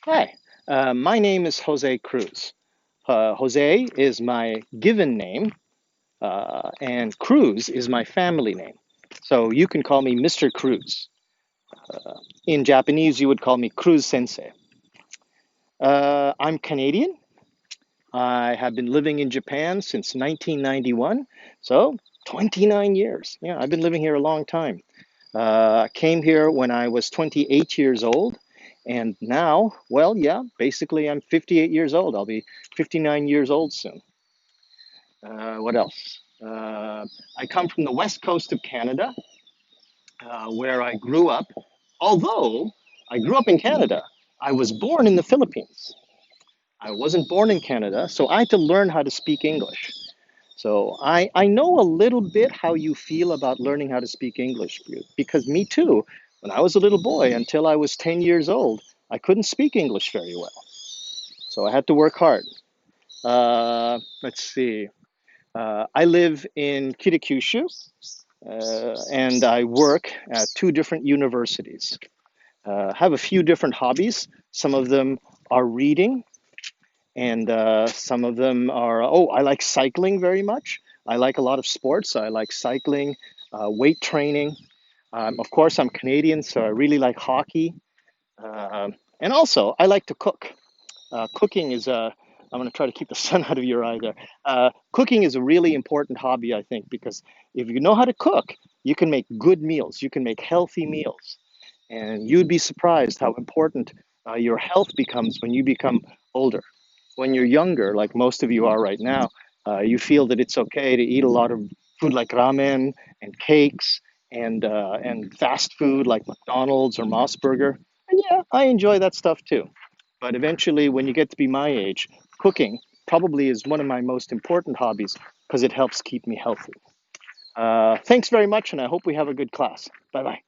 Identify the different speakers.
Speaker 1: Hi, my name is Jose Cruz. Jose is my given name, and Cruz is my family name. So you can call me Mr. Cruz. In Japanese, you would call me Cruz Sensei. I'm Canadian. I have been living in Japan since 1991, so 29 years. Yeah, I've been living here a long time. I came here when I was 28 years old, and now, well, yeah, basically I'm 58 years old. I'll be 59 years old soon. What else? I come from the west coast of Canada, where I grew up. Although I grew up in Canada, I was born in the Philippines. I wasn't born in Canada, so I had to learn how to speak English. So I know a little bit how you feel about learning how to speak English because me too, when I was a little boy until I was 10 years old, I couldn't speak English very well. So I had to work hard. Let's see. I live in Kitakyushu and I work at two different universities. Have a few different hobbies. Some of them are reading, and some of them are, oh, I like cycling very much. I like a lot of sports. I like cycling, weight training. Of course, I'm Canadian, so I really like hockey. And also, I like to cook. Cooking is a, I'm going to try to keep the sun out of your eye there. Cooking is a really important hobby, I think, because if you know how to cook, you can make good meals, you can make healthy meals. And you'd be surprised how important your health becomes when you become older. When you're younger, like most of you are right now, you feel that it's okay to eat a lot of food like ramen and cakes and fast food like McDonald's or Moss Burger. And yeah, I enjoy that stuff too. But eventually, when you get to be my age, cooking probably is one of my most important hobbies because it helps keep me healthy. Thanks very much, and I hope we have a good class. Bye bye.